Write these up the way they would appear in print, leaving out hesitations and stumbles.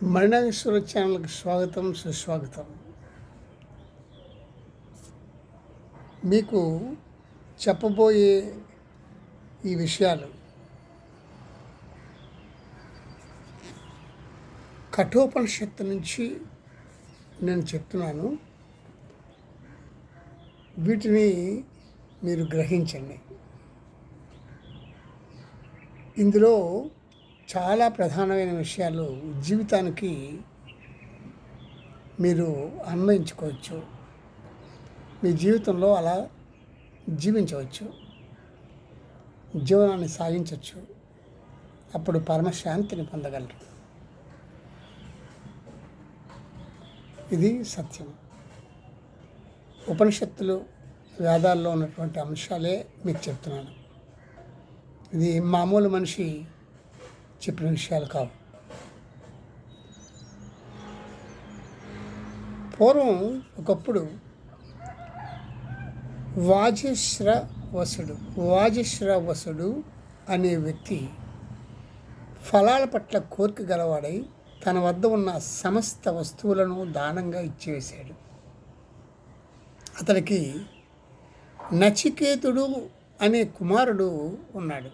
మరణేశ్వర ఛానల్కి స్వాగతం, సుస్వాగతం. మీకు చెప్పబోయే ఈ విషయాలు కఠోపనిషత్తు నుంచి నేను చెప్తున్నాను. వీటిని మీరు గ్రహించండి. ఇందులో చాలా ప్రధానమైన విషయాలు జీవితానికి మీరు అన్వయించుకోవచ్చు. మీ జీవితంలో అలా జీవించవచ్చు, జీవనాన్ని సాగించవచ్చు. అప్పుడు పరమశాంతిని పొందగలరు. ఇది సత్యం. ఉపనిషత్తులు, వేదాల్లో ఉన్నటువంటి అంశాలే మీకు చెప్తున్నాను. ఇది మామూలు మనిషి చెప్పిన విషయాలు కావు. పూర్వం ఒకప్పుడు వాజశ్రవసుడు అనే వ్యక్తి ఫలాల పట్ల కోరిక గలవాడై తన వద్ద ఉన్న సమస్త వస్తువులను దానంగా ఇచ్చివేశాడు. అతనికి నచికేతుడు అనే కుమారుడు ఉన్నాడు.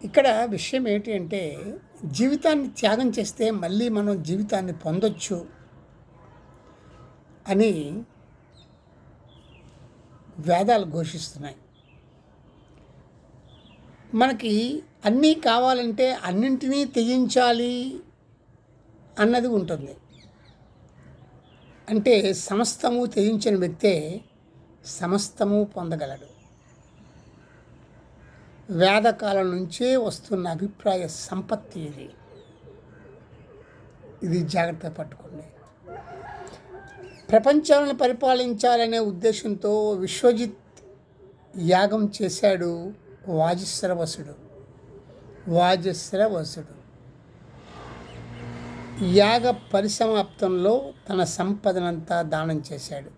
ఇక్కడ విషయం ఏంటి అంటే, జీవితాన్ని త్యాగం చేస్తే మళ్ళీ మనం జీవితాన్ని పొందొచ్చు అని వేదాలు ఘోషిస్తున్నాయి. మనకి అన్నీ కావాలంటే అన్నింటినీ త్యజించాలి అన్నది ఉంటుంది. అంటే సమస్తము త్యజించిన వ్యక్తే సమస్తము పొందగలడు. వేదకాలం నుంచే వస్తున్న అభిప్రాయ సంపత్తి ఇది జాగ్రత్త పట్టుకోండి. ప్రపంచాలను పరిపాలించాలనే ఉద్దేశంతో విశ్వజిత్ యాగం చేశాడు వాజశ్రవసుడు. యాగ పరిసమాప్తంలో తన సంపదనంతా దానం చేశాడు.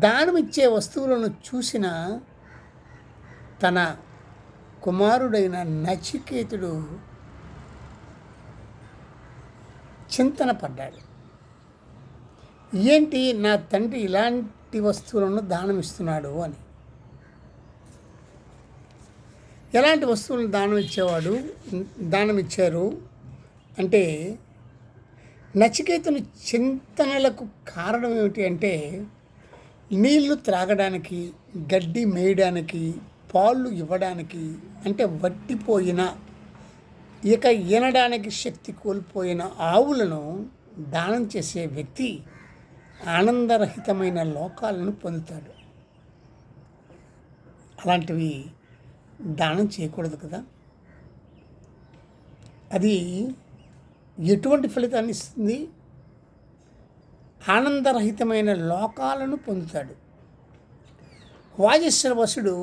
దానమిచ్చే వస్తువులను చూసిన తన కుమారుడైన నచికేతుడు చింతన పడ్డాడు. ఏంటి నా తండ్రి ఇలాంటి వస్తువులను దానమిస్తున్నాడు అని. ఎలాంటి వస్తువులను దానమిచ్చారు అంటే, నచికేతుని చింతనలకు కారణం ఏమిటి అంటే, నీళ్లు త్రాగడానికి, గడ్డి మేయడానికి, పాలు ఇవ్వడానికి, అంటే వట్టిపోయిన ఇక ఈనడానికి శక్తి కోల్పోయిన ఆవులను దానం చేసే వ్యక్తి ఆనందరహితమైన లోకాలను పొందుతాడు. అలాంటివి దానం చేయకూడదు కదా. అది ఎటువంటి ఫలితాన్ని ఇస్తుంది? ఆనందరహితమైన లోకాలను పొందుతాడు. వాజశ్రవసుడు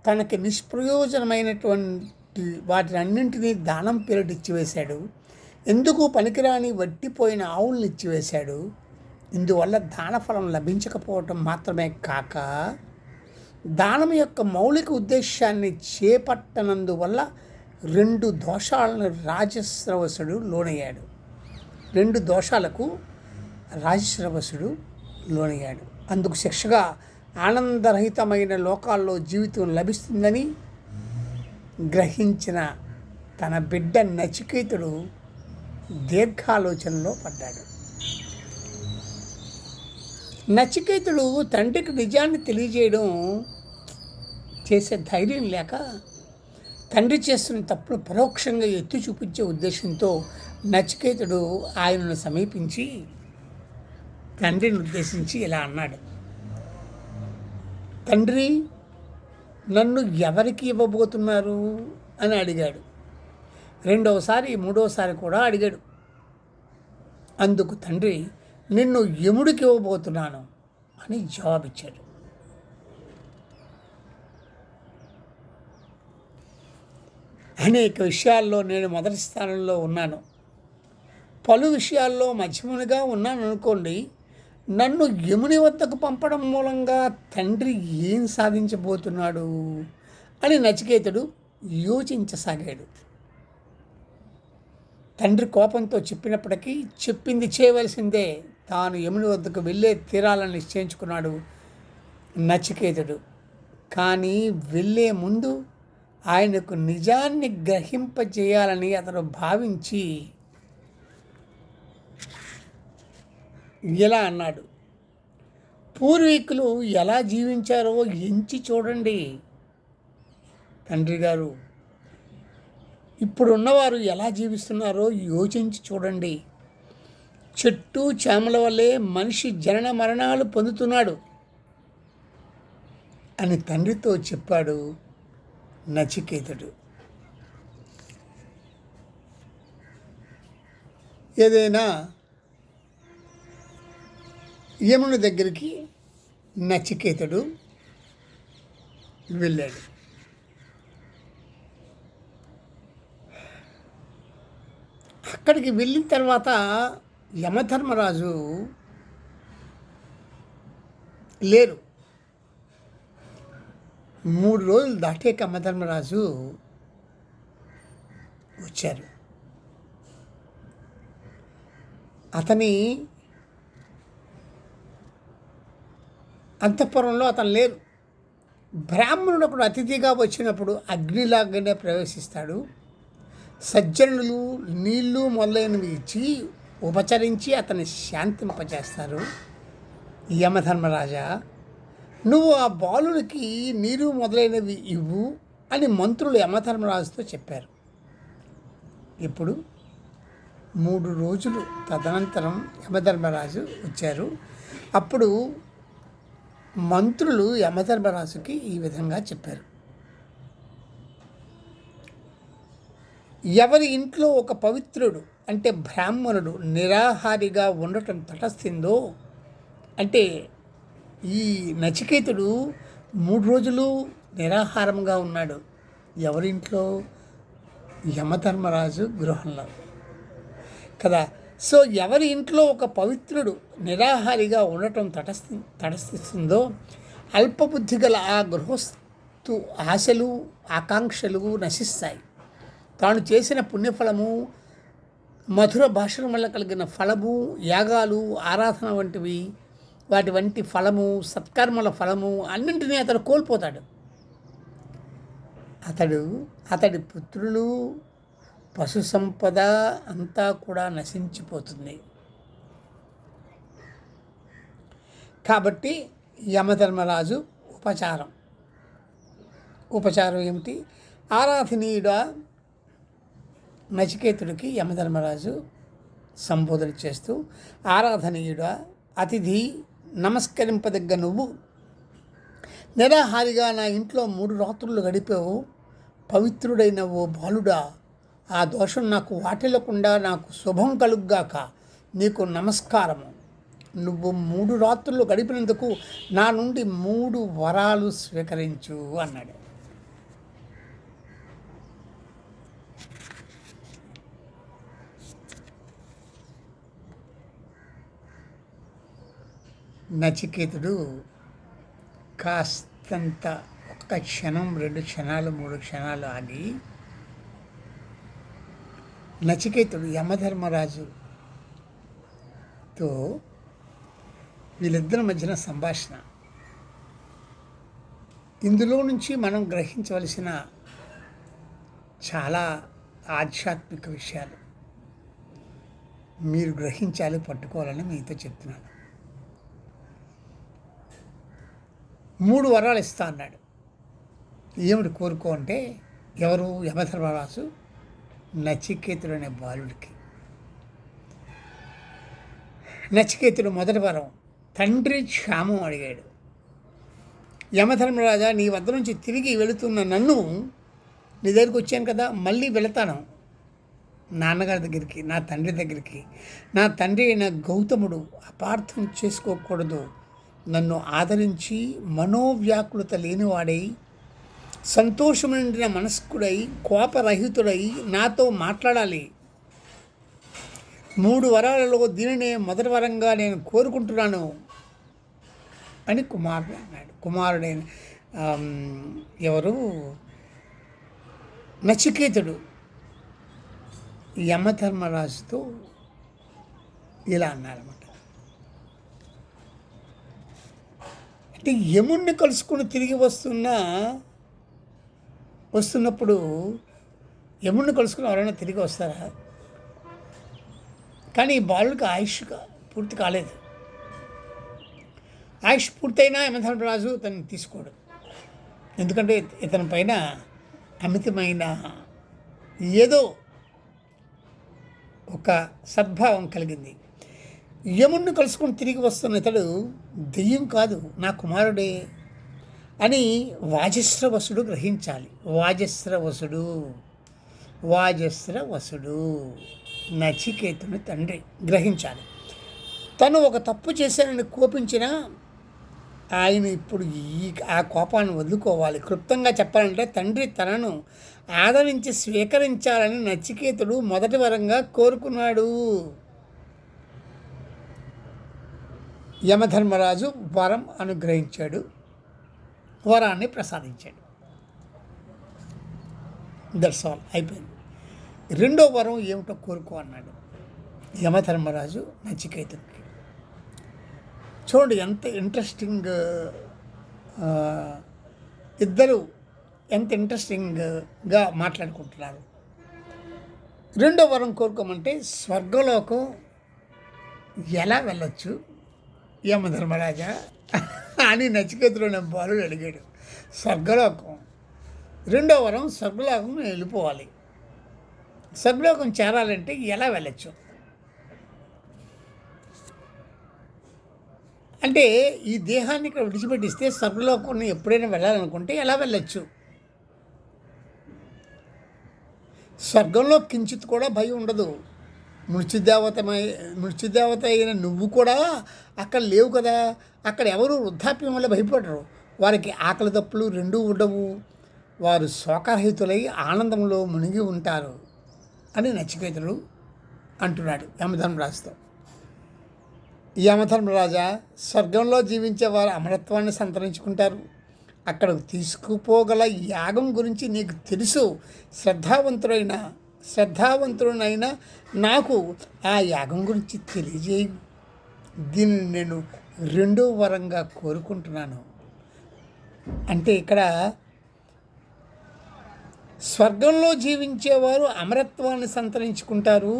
తనకి నిష్ప్రయోజనమైనటువంటి వాటిని అన్నింటినీ దానం పేరిట ఇచ్చివేశాడు. ఎందుకు పనికిరాని వట్టిపోయిన ఆవులను ఇచ్చివేశాడు. ఇందువల్ల దానఫలం లభించకపోవటం మాత్రమే కాక, దానం యొక్క మౌలిక ఉద్దేశాన్ని చేపట్టనందువల్ల 2 దోషాలను రాజశ్రవసుడు లోనయ్యాడు. 2 దోషాలకు రాజశ్రవసుడు లోనయ్యాడు. అందుకు శిక్షగా ఆనందరహితమైన లోకాల్లో జీవితం లభిస్తుందని గ్రహించిన తన బిడ్డ నచికేతుడు దీర్ఘాలోచనలో పడ్డాడు. నచికేతుడు తండ్రికి నిజాన్ని తెలియజేయడం చేసే ధైర్యం లేక, తండ్రి చేస్తున్న తప్పును పరోక్షంగా ఎత్తి చూపించే ఉద్దేశంతో నచికేతుడు ఆయనను సమీపించి తండ్రిని ఉద్దేశించి ఇలా అన్నాడు. తండ్రి, నన్ను ఎవరికి ఇవ్వబోతున్నారు అని అడిగాడు. 2వసారి 3వసారి కూడా అడిగాడు. అందుకు తండ్రి, నిన్ను యముడికి ఇవ్వబోతున్నాను అని జవాబిచ్చాడు. అనేక విషయాల్లో నేను మొదటి స్థానంలో ఉన్నాను, పలు విషయాల్లో మధ్యమునిగా ఉన్నాను అనుకోండి. నన్ను యముని వద్దకు పంపడం మూలంగా తండ్రి ఏం సాధించబోతున్నాడు అని నచికేతుడు యోచించసాగాడు. తండ్రి కోపంతో చెప్పినప్పటికీ చెప్పింది చేయవలసిందే, తాను యముని వద్దకు వెళ్ళే తీరాలని నిశ్చయించుకున్నాడు నచికేతుడు. కానీ వెళ్ళే ముందు ఆయనకు నిజాన్ని గ్రహింపజేయాలని అతను భావించి ఇలా అన్నాడు: పూర్వీకులు ఎలా జీవించారో ఎంచి చూడండి తండ్రి గారు. ఇప్పుడున్నవారు ఎలా జీవిస్తున్నారో యోచించి చూడండి. చెట్టు చేమల వల్లే మనిషి జనన మరణాలు పొందుతున్నాడు అని తండ్రితో చెప్పాడు నచికేతుడు. ఏదైనా యముని దగ్గరికి నచికేతుడు వెళ్ళాడు. అక్కడికి వెళ్ళిన తర్వాత యమధర్మరాజు లేరు. 3 రోజులు దాటాక యమధర్మరాజు వచ్చారు. అతని అంతఃపురంలో అతను లేరు. బ్రాహ్మణుడు ఒకడు అతిథిగా వచ్చినప్పుడు అగ్నిలాగానే ప్రవేశిస్తాడు. సజ్జనులు నీళ్లు మొదలైనవి ఇచ్చి ఉపచరించి అతన్ని శాంతింపజేస్తారు. యమధర్మరాజా, నువ్వు ఆ బాలుడికి నీరు మొదలైనవి ఇవ్వు అని మంత్రులు యమధర్మరాజుతో చెప్పారు. ఇప్పుడు 3 రోజులు తదనంతరం యమధర్మరాజు వచ్చారు. అప్పుడు మంత్రులు యమధర్మరాజుకి ఈ విధంగా చెప్పారు: ఎవరి ఇంట్లో ఒక పవిత్రుడు అంటే బ్రాహ్మణుడు నిరాహారిగా ఉండటం తటస్థిందో, అంటే ఈ నచికేతుడు 3 రోజులు నిరాహారంగా ఉన్నాడు. ఎవరింట్లో? యమధర్మరాజు గృహంలో కదా. సో ఎవరి ఇంట్లో ఒక పవిత్రుడు నిరాహారిగా ఉండటం తటస్థిస్తుందో అల్పబుద్ధి గల ఆ గృహస్థు ఆశలు ఆకాంక్షలు నశిస్తాయి. తాను చేసిన పుణ్యఫలము, మధుర భాషల వల్ల కలిగిన ఫలము, యాగాలు, ఆరాధన వంటివి, వాటి వంటి ఫలము, సత్కర్మల ఫలము అన్నింటినీ అతడు కోల్పోతాడు. అతడి పుత్రులు, పశు సంపద అంతా కూడా నశించిపోతుంది. కాబట్టి యమధర్మరాజు ఉపచారం ఏమిటి? ఆరాధనీయుడా నచికేతుడికి యమధర్మరాజు సంబోధన చేస్తూ, ఆరాధనీయుడా, అతిథి, నమస్కరింపదగ్గ నువ్వు నిరాహారిగా నా ఇంట్లో 3 రాత్రులు గడిపావు. పవిత్రుడైన ఓ బాలుడా, ఆ దోషం నాకు వాటిల్లకుండా నాకు శుభం కలుగ్గాక. నీకు నమస్కారము. నువ్వు 3 రాత్రులు గడిపినందుకు నా నుండి 3 వరాలు స్వీకరించు అన్నాడు. నచికేతుడు కాస్తంత ఒక్క క్షణం, 2 క్షణాలు, 3 క్షణాలు ఆగి, నచికేతుడు యమధర్మరాజుతో వీళ్ళిద్దరి మధ్యన సంభాషణ. ఇందులో నుంచి మనం గ్రహించవలసిన చాలా ఆధ్యాత్మిక విషయాలు మీరు గ్రహించాలి, పట్టుకోవాలని మీతో చెప్తున్నాను. 3 వరాలు ఇస్తా అన్నాడు. ఏమిటి కోరుకో అంటే, ఎవరు? యమధర్మరాజు నచికేతుడు అనే బాలుడికి. నచికేతుడు మొదటి వరం తండ్రి క్షేమం అడిగాడు. యమధర్మరాజా, నీ వద్ద నుంచి తిరిగి వెళుతున్న నన్ను, నీ దగ్గరికి వచ్చాను కదా, మళ్ళీ వెళతాను నాన్నగారి దగ్గరికి, నా తండ్రి దగ్గరికి. నా తండ్రి అయిన గౌతముడు అపార్థం చేసుకోకూడదు. నన్ను ఆదరించి మనోవ్యాకులత లేనివాడై, సంతోషం నిండిన మనస్కుడై, కోపరహితుడై నాతో మాట్లాడాలి. 3 వరాలలో దీనినే మొదటి వరంగా నేను కోరుకుంటున్నాను అని కుమారుడు అన్నాడు. కుమారుడైన ఎవరు? నచికేతుడు యమధర్మరాజుతో ఇలా అన్నారన్నమాట. అంటే యముణ్ణి కలుసుకుని తిరిగి వస్తున్నప్పుడు యముణ్ణి కలుసుకుని ఎవరైనా తిరిగి వస్తారా? కానీ ఈ బాలుడికి ఆయుష్ పూర్తి కాలేదు. ఆయుష్ పూర్తయినా యమధర్మరాజు తనని తీసుకోడు. ఎందుకంటే ఇతని పైన అమితమైన ఏదో ఒక సద్భావం కలిగింది. యముణ్ణి కలుసుకొని తిరిగి వస్తున్న ఇతడు దెయ్యం కాదు, నా కుమారుడే అని వాజస్రవసుడు గ్రహించాలి. వాజస్రవసుడు నచికేతుని తండ్రి గ్రహించాలి. తను ఒక తప్పు చేశానని కోపించిన ఆయన ఇప్పుడు ఆ కోపాన్ని వదులుకోవాలి. క్లుప్తంగా చెప్పాలంటే తండ్రి తనను ఆదరించి స్వీకరించాలని నచికేతుడు మొదటి వరంగా కోరుకున్నాడు. యమధర్మరాజు వరం అనుగ్రహించాడు, వరాన్ని ప్రసాదించాడు. దట్స్ ఆల్, అయిపోయింది. రెండో వరం ఏమిటో కోరుకో అన్నాడు యమధర్మరాజు నచికేతుడికి. చూడండి ఎంత ఇంట్రెస్టింగ్, ఇద్దరు ఎంత ఇంట్రెస్టింగ్గా మాట్లాడుకుంటున్నారు. రెండో వరం కోరుకోమంటే స్వర్గలోకం ఎలా వెళ్ళొచ్చు యమధర్మరాజా అని నచికేతుడు బాలుడు అడిగాడు. స్వర్గలోకం రెండో వరం, స్వర్గలోకం వెళ్ళిపోవాలి. స్వర్గలోకం చేరాలంటే ఎలా వెళ్ళచ్చు అంటే ఈ దేహాన్ని ఇక్కడ విడిచిపెట్టిస్తే స్వర్గలోకాన్ని ఎప్పుడైనా వెళ్ళాలనుకుంటే ఎలా వెళ్ళచ్చు? స్వర్గంలో కించిత్ కూడా భయం ఉండదు. మృత్యుదేవత అయిన నువ్వు కూడా అక్కడ లేవు కదా. అక్కడ ఎవరు వృద్ధాప్యం వల్ల భయపడరు. వారికి ఆకలి తప్పులు రెండూ ఉండవు. వారు శోకరహితులై ఆనందంలో మునిగి ఉంటారు అని నచికేతుడు అంటున్నాడు యమధర్మరాజుతో. యమధర్మరాజా, స్వర్గంలో జీవించేవారు అమరత్వాన్ని సంతరించుకుంటారు. అక్కడకు తీసుకుపోగల యాగం గురించి నీకు తెలుసు. శ్రద్ధావంతుడైన నాకు ఆ యాగం గురించి తెలియజేయు. దీనిని నేను రెండో వరంగా కోరుకుంటున్నాను. అంటే ఇక్కడ స్వర్గంలో జీవించేవారు అమరత్వాన్ని సంతరించుకుంటారు.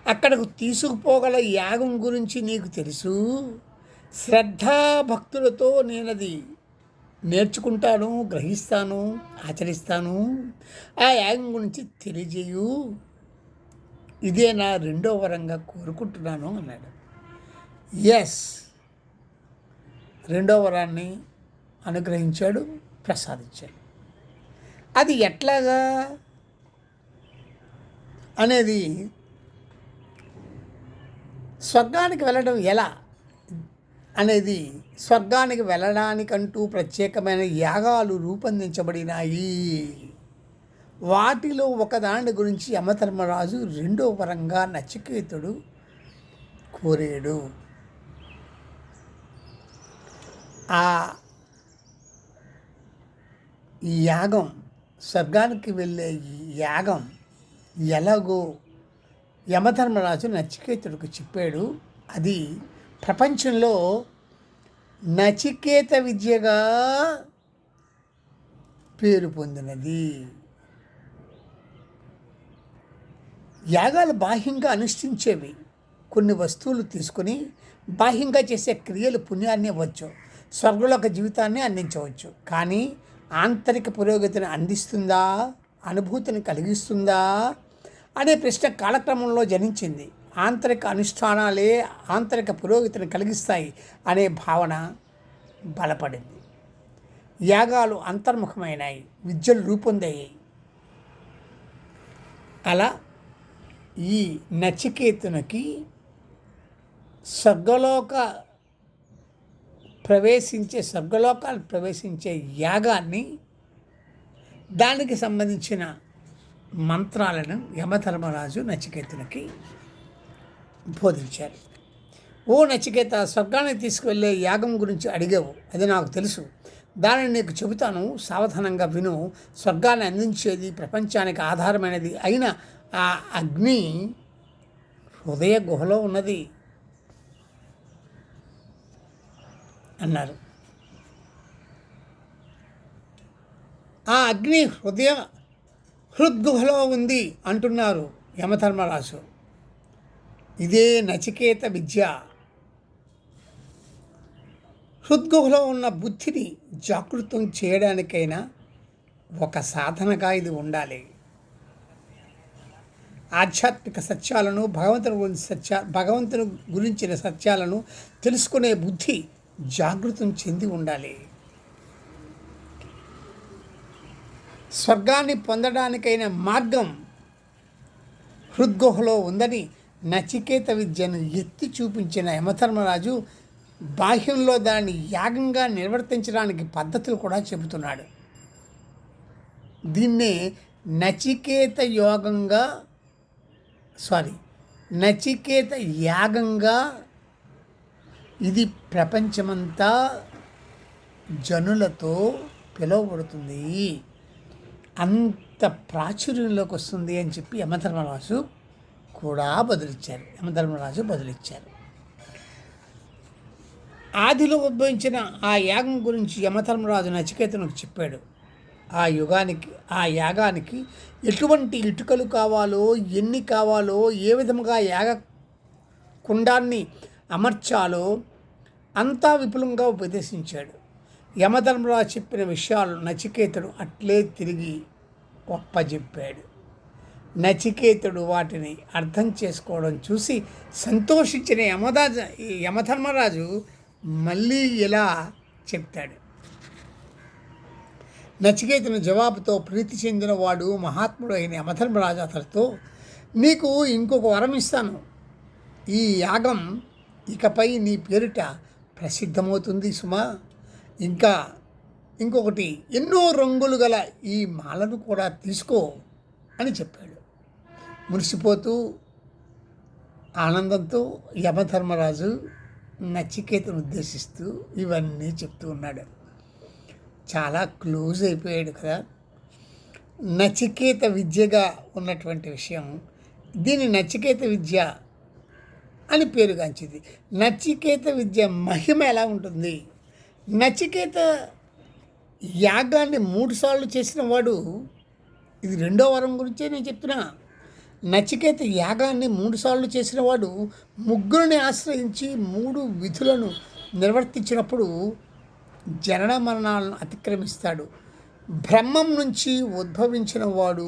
అక్కడకు తీసుకుపోగల యాగం గురించి నీకు తెలుసు. శ్రద్ధాభక్తులతో నేనది నేర్చుకుంటాను, గ్రహిస్తాను, ఆచరిస్తాను. ఆ యాగం గురించి తెలియజేయు. ఇదే నా రెండో వరంగా కోరుకుంటున్నాను అన్నాడు. ఎస్, రెండో వరాన్ని అనుగ్రహించాడు, ప్రసాదించాడు. అది ఎట్లాగా అనేది, స్వర్గానికి వెళ్ళడం ఎలా అనేది, స్వర్గానికి వెళ్ళడానికంటూ ప్రత్యేకమైన యాగాలు రూపొందించబడినాయి. వాటిలో ఒకదాని గురించి యమధర్మరాజు రెండో వరంగా నచికేతుడు కోరాడు. ఆ యాగం, స్వర్గానికి వెళ్ళే యాగం ఎలాగో యమధర్మరాజు నచికేతుడికి చెప్పాడు. అది ప్రపంచంలో నచికేత విద్యగా పేరు పొందినది. యాగాలు బాహ్యంగా అనుష్ఠించేవి. కొన్ని వస్తువులు తీసుకొని బాహ్యంగా చేసే క్రియలు పుణ్యాన్ని ఇవ్వచ్చు, స్వర్గలోక జీవితాన్ని అందించవచ్చు. కానీ ఆంతరిక పురోగతిని అందిస్తుందా, అనుభూతిని కలిగిస్తుందా అనే ప్రశ్న కాలక్రమంలో జనించింది. ఆంతరిక అనుష్ఠానాలే ఆంతరిక పురోగతిని కలిగిస్తాయి అనే భావన బలపడింది. యాగాలు అంతర్ముఖమైనాయి, విద్యలు రూపొందాయి. అలా ఈ నచికేతునికి స్వర్గలోకాలు ప్రవేశించే యాగాన్ని, దానికి సంబంధించిన మంత్రాలను యమధర్మరాజు నచికేతునికి బోధించారు. ఓ నచికేత, స్వర్గానికి తీసుకువెళ్ళే యాగం గురించి అడిగావు, అది నాకు తెలుసు. దానిని నీకు చెబుతాను, సావధానంగా విను. స్వర్గాన్ని అందించేది, ప్రపంచానికి ఆధారమైనది అయిన ఆ అగ్ని హృదయ గుహలో ఉన్నది అన్నారు. ఆ అగ్ని హృద్గుహలో ఉంది అంటున్నారు యమధర్మరాజు. ఇదే నచికేత విద్య. హృద్గుహలో ఉన్న బుద్ధిని జాగృతం చేయడానికైనా ఒక సాధనగా ఇది ఉండాలి. ఆధ్యాత్మిక సత్యాలను, భగవంతుని గురించిన సత్యాలను తెలుసుకునే బుద్ధి జాగృతం చెంది ఉండాలి. స్వర్గాన్ని పొందడానికైన మార్గం హృద్గుహలో ఉందని నచికేత విద్యను ఎత్తి చూపించిన యమధర్మరాజు బాహ్యంలో దాన్ని యాగంగా నిర్వర్తించడానికి పద్ధతులు కూడా చెబుతున్నాడు. దీన్నే నచికేత నచికేత యాగంగా ఇది ప్రపంచమంతా జనులతో పిలువబడుతుంది, అంత ప్రాచుర్యంలోకి వస్తుంది అని చెప్పి యమధర్మరాజు బదులిచ్చారు. ఆదిలో ఉద్భవించిన ఆ యాగం గురించి యమధర్మరాజు నచికేతనుకు చెప్పాడు. ఆ యాగానికి ఎటువంటి ఇటుకలు కావాలో, ఎన్ని కావాలో, ఏ విధముగా యాగ కుండాన్ని అమర్చాలో అంతా విపులంగా ఉపదేశించాడు. యమధర్మరాజు చెప్పిన విషయాలు నచికేతుడు అట్లే తిరిగి ఒప్పజెప్పాడు. నచికేతుడు వాటిని అర్థం చేసుకోవడం చూసి సంతోషించిన యమధర్మరాజు మళ్ళీ ఇలా చెప్తాడు. నచికేతుని జవాబుతో ప్రీతి చెందిన వాడు మహాత్ముడు అయిన యమధర్మరాజు అతడితో, నీకు ఇంకొక వరం ఇస్తాను. ఈ యాగం ఇకపై నీ పేరిట ప్రసిద్ధమవుతుంది సుమా. ఇంకొకటి, ఎన్నో రంగులు గల ఈ మాలను కూడా తీసుకో అని చెప్పాడు. మురిసిపోతూ ఆనందంతో యమధర్మరాజు నచికేతను ఉద్దేశిస్తూ ఇవన్నీ చెప్తూ ఉన్నాడు. చాలా క్లోజ్ అయిపోయాడు కదా. నచికేత విద్యగా ఉన్నటువంటి విషయం, దీని నచికేత విద్య అని పేరుగాంచింది. నచికేత విద్య మహిమ ఎలా ఉంటుంది? నచికేత యాగాన్ని 3 సార్లు చేసిన వాడు, ఇది 2వ వరం గురించే నేను చెప్తున్నా. నచికేత యాగాన్ని 3 సార్లు చేసిన వాడు ముగ్గురిని ఆశ్రయించి 3 విధులను నిర్వర్తించినప్పుడు జనన మరణాలను అతిక్రమిస్తాడు. బ్రహ్మం నుంచి ఉద్భవించిన వాడు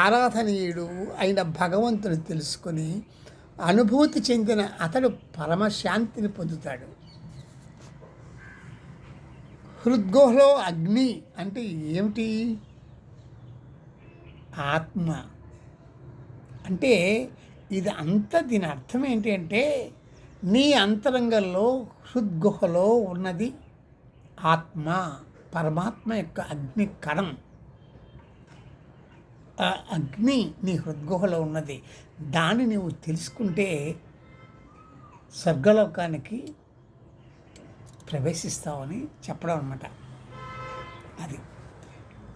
ఆరాధనీయుడు అయిన భగవంతుని తెలుసుకొని అనుభూతి చెందిన అతడు పరమశాంతిని పొందుతాడు. హృద్గుహలో అగ్ని అంటే ఏమిటి? ఆత్మ అంటే ఇది అంతా. దీని అర్థం ఏంటి అంటే, నీ అంతరంగంలో హృద్గుహలో ఉన్నది ఆత్మ, పరమాత్మ యొక్క అగ్ని కణం. ఆ అగ్ని నీ హృద్గుహలో ఉన్నది. దాన్ని నువ్వు తెలుసుకుంటే స్వర్గలోకానికి ప్రవేశిస్తావని చెప్పడం అన్నమాట. అది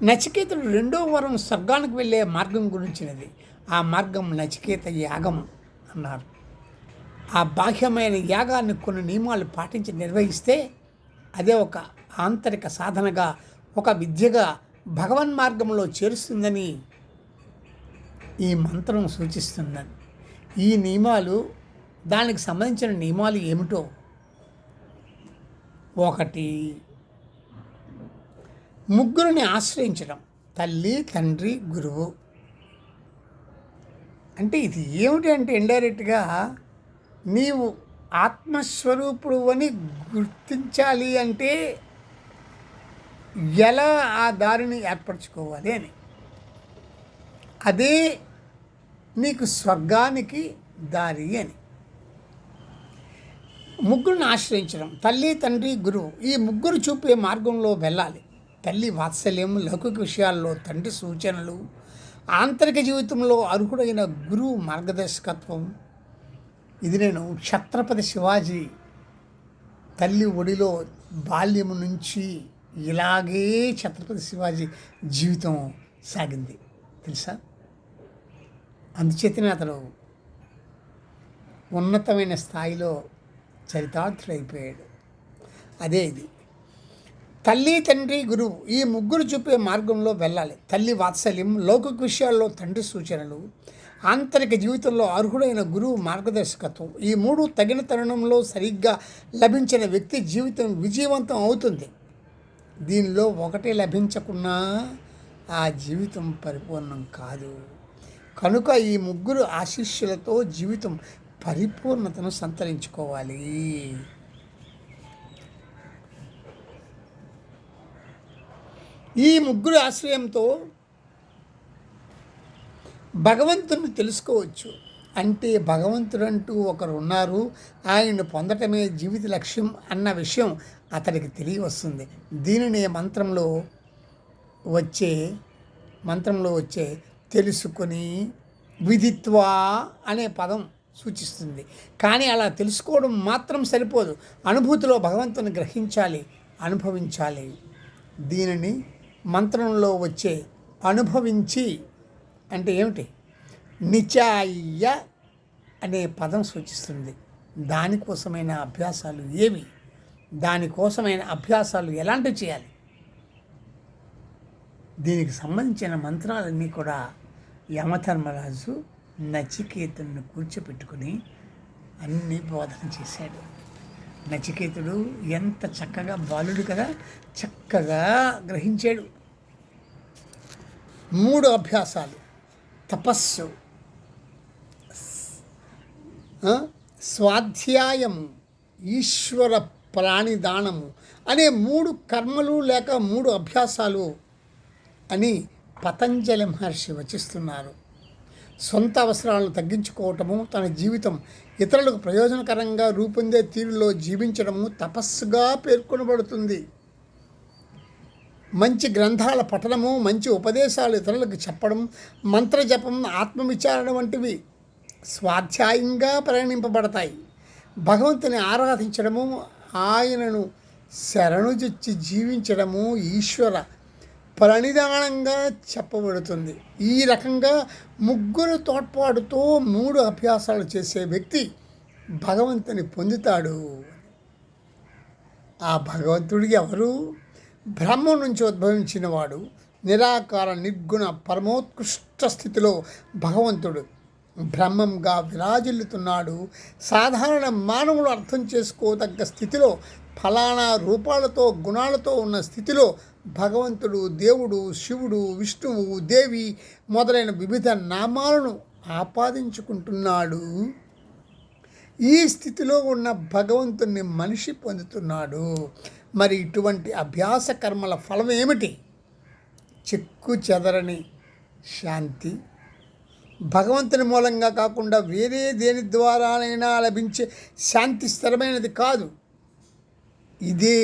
నచికేతుడు 2వ వరం స్వర్గానికి వెళ్ళే మార్గం గురించినది. ఆ మార్గం నచికేత యాగం అన్నారు. ఆ బాహ్యమైన యాగాన్ని కొన్ని నియమాలు పాటించి నిర్వహిస్తే అదే ఒక ఆంతరిక సాధనగా, ఒక విద్యగా భగవన్ మార్గంలో చేరుస్తుందని ఈ మంత్రం సూచిస్తున్నది. ఈ నియమాలు, దానికి సంబంధించిన నియమాలు ఏమిటో, 1 ముగ్గురిని ఆశ్రయించడం, తల్లి, తండ్రి, గురువు. అంటే ఇది ఏమిటి అంటే, ఇండైరెక్ట్గా నీవు ఆత్మస్వరూపుడు అని గుర్తించాలి అంటే ఎలా ఆ దారిని ఏర్పరచుకోవాలి అని. అదే నీకు స్వర్గానికి దారి అని. ముగ్గురిని ఆశ్రయించడం, తల్లి, తండ్రి, గురువు, ఈ ముగ్గురు చూపే మార్గంలో వెళ్ళాలి. తల్లి వాత్సల్యం, లౌకిక విషయాల్లో తండ్రి సూచనలు, ఆంతరిక జీవితంలో అర్హుడైన గురువు మార్గదర్శకత్వం. ఇది నేను ఛత్రపతి శివాజీ తల్లి ఒడిలో బాల్యము నుంచి ఇలాగే ఛత్రపతి శివాజీ జీవితం సాగింది తెలుసా. అందుచేతనే అతను ఉన్నతమైన స్థాయిలో చరితార్థుడైపోయాడు. అదే ఇది. తల్లి, తండ్రి, గురువు ఈ ముగ్గురు చూపే మార్గంలో వెళ్ళాలి. తల్లి వాత్సల్యం, లౌకిక విషయాల్లో తండ్రి సూచనలు, ఆంతరిక జీవితంలో అర్హుడైన గురువు మార్గదర్శకత్వం, ఈ మూడు తగిన తరుణంలో సరిగ్గా లభించిన వ్యక్తి జీవితం విజయవంతం అవుతుంది. దీనిలో ఒకటే లభించకున్నా ఆ జీవితం పరిపూర్ణం కాదు. కనుక ఈ ముగ్గురు ఆశీస్సులతో జీవితం పరిపూర్ణతను సంతరించుకోవాలి. ఈ ముగ్గురు ఆశ్రయంతో భగవంతుని తెలుసుకోవచ్చు. అంటే భగవంతుడంటూ ఒకరు ఉన్నారు, ఆయన్ని పొందటమే జీవిత లక్ష్యం అన్న విషయం అతడికి తెలియవస్తుంది. దీనిని మంత్రంలో వచ్చే తెలుసుకొని విదిత్వా అనే పదం సూచిస్తుంది. కానీ అలా తెలుసుకోవడం మాత్రం సరిపోదు, అనుభూతిలో భగవంతుని గ్రహించాలి, అనుభవించాలి. దీనిని మంత్రంలో వచ్చే అనుభవించి అంటే ఏమిటి? నిచాయ అనే పదం సూచిస్తుంది. దానికోసమైన అభ్యాసాలు ఏవి? దానికోసమైన అభ్యాసాలు ఎలాంటివి చేయాలి? దీనికి సంబంధించిన మంత్రాలన్నీ కూడా యమధర్మరాజు నచికేతుడిని కూర్చోపెట్టుకుని అన్నీ బోధన చేశాడు. నచికేతుడు ఎంత చక్కగా బాలుడు కదా, చక్కగా గ్రహించాడు. 3 అభ్యాసాలు: తపస్సు, స్వాధ్యాయము, ఈశ్వర ప్రాణిదానము అనే 3 కర్మలు లేక 3 అభ్యాసాలు అని పతంజలి మహర్షి వచిస్తున్నారు. సొంత అవసరాలను తగ్గించుకోవటము, తన జీవితం ఇతరులకు ప్రయోజనకరంగా రూపొందే తీరులో జీవించడము తపస్సుగా పేర్కొనబడుతుంది. మంచి గ్రంథాల పఠనము, మంచి ఉపదేశాలు ఇతరులకు చెప్పడం, మంత్రజపం, ఆత్మవిచారణ వంటివి స్వాధ్యాయంగా పరిగణింపబడతాయి. భగవంతుని ఆరాధించడము, ఆయనను శరణుజొచ్చి జీవించడము ఈశ్వర ప్రణిధానంగా చెప్పబడుతుంది. ఈ రకంగా ముగ్గురు తోడ్పాటుతో 3 అభ్యాసాలు చేసే వ్యక్తి భగవంతుని పొందుతాడు. ఆ భగవంతుడికి ఎవరు? బ్రహ్మం నుంచి ఉద్భవించినవాడు, నిరాకార నిర్గుణ పరమోత్కృష్ట స్థితిలో భగవంతుడు బ్రహ్మంగా విరాజిల్లుతున్నాడు. సాధారణ మానవులు అర్థం చేసుకోదగ్గ స్థితిలో, ఫలానా రూపాలతో గుణాలతో ఉన్న స్థితిలో భగవంతుడు, దేవుడు, శివుడు, విష్ణువు, దేవి మొదలైన వివిధ నామాలను ఆపాదించుకుంటున్నాడు. ఈ స్థితిలో ఉన్న భగవంతుణ్ణి మనిషి పొందుతున్నాడు. మరి ఇటువంటి అభ్యాస కర్మల ఫలం ఏమిటి? చెక్కు చెదరని శాంతి. భగవంతుని మూలంగా కాకుండా వేరే దేని ద్వారానైనా లభించే శాంతి స్థిరమైనది కాదు. ఇదే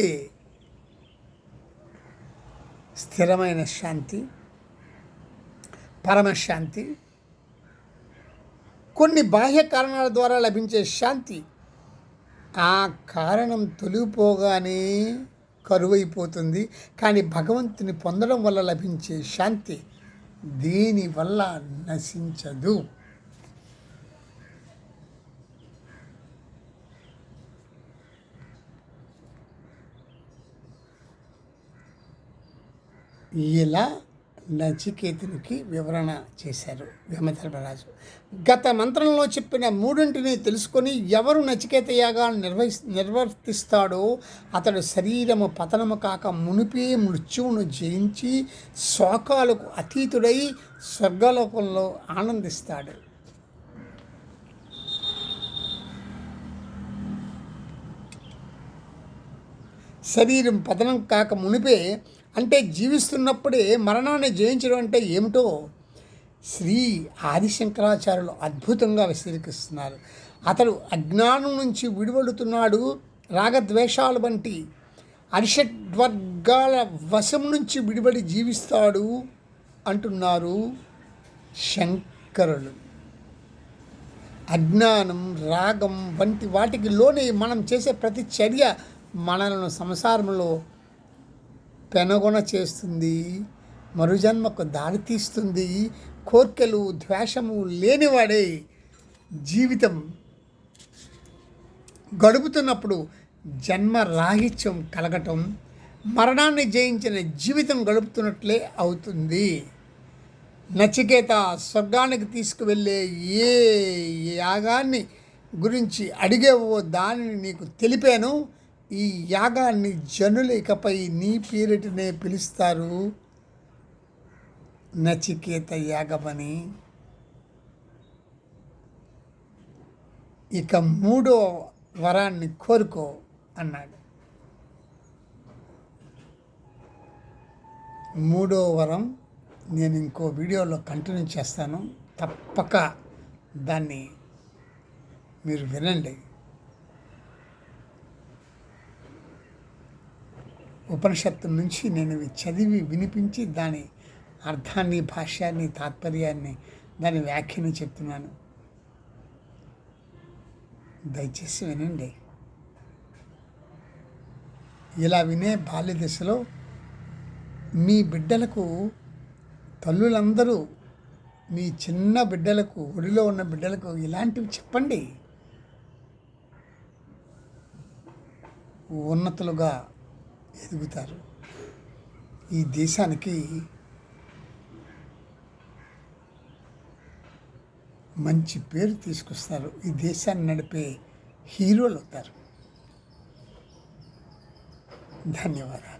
స్థిరమైన శాంతి, పరమశాంతి. కొన్ని బాహ్య కారణాల ద్వారా లభించే శాంతి ఆ కారణం తొలగిపోగానే కరువైపోతుంది. కానీ భగవంతుని పొందడం వల్ల లభించే శాంతి దీనివల్ల నశించదు. ఇలా నచికేతునికి వివరణ చేశారు యమధర్మరాజు. గత మంత్రంలో చెప్పిన 3 తెలుసుకొని ఎవరు నచికేత యాగాన్ని నిర్వర్తిస్తాడో అతడు శరీరము పతనము కాక మునిపే మృత్యువును జయించి శోకాలకు అతీతుడై స్వర్గలోకంలో ఆనందిస్తాడు. శరీరం పతనం కాక మునిపే అంటే జీవిస్తున్నప్పుడే మరణాన్ని జయించడం అంటే ఏమిటో శ్రీ ఆదిశంకరాచార్యులు అద్భుతంగా విశ్లేషిస్తున్నారు. అతడు అజ్ఞానం నుంచి విడివడుతున్నాడు, రాగద్వేషాల వంటి అరిషడ్వర్గాల వశం నుంచి విడిబడి జీవిస్తాడు అంటున్నారు శంకరులు. అజ్ఞానం, రాగం వంటి వాటికి లోనే మనం చేసే ప్రతి చర్య మనలను సంసారంలో పెనుగొన చేస్తుంది, మరుజన్మకు దారి తీస్తుంది. కోర్కెలు ద్వేషము లేనివాడే జీవితం గడుపుతున్నప్పుడు జన్మ రాహిత్యం కలగటం, మరణాన్ని జయించిన జీవితం గడుపుతున్నట్లే అవుతుంది. నచికేత, స్వర్గానికి తీసుకువెళ్ళే ఏ యాగాన్ని గురించి అడిగేవో దానిని నీకు తెలిపాను. ఈ యాగాన్ని జనులు ఇకపై నీ పేరిటనే పిలుస్తారు, నచికేత యాగమని. ఇక 3వ వరాన్ని కోరుకో అన్నాడు. 3వ వరం నేను ఇంకో వీడియోలో కంటిన్యూ చేస్తాను. తప్పక దాన్ని మీరు వినండి. ఉపనిషత్తు నుంచి నేను ఇవి చదివి వినిపించి దాని అర్థాన్ని, భాష్యాన్ని, తాత్పర్యాన్ని, దాని వ్యాఖ్యని చెప్తున్నాను. దయచేసి వినండి. ఇలా వినే బాల్య దశలో మీ బిడ్డలకు తల్లులందరూ మీ చిన్న బిడ్డలకు, ఒడిలో ఉన్న బిడ్డలకు ఇలాంటివి చెప్పండి. ఉన్నతులుగా ఎదుగుతారు. ఈ దేశానికి మంచి పేరు తీసుకొస్తారు. ఈ దేశాన్ని నడిపే హీరోలు అవుతారు. ధన్యవాదాలు.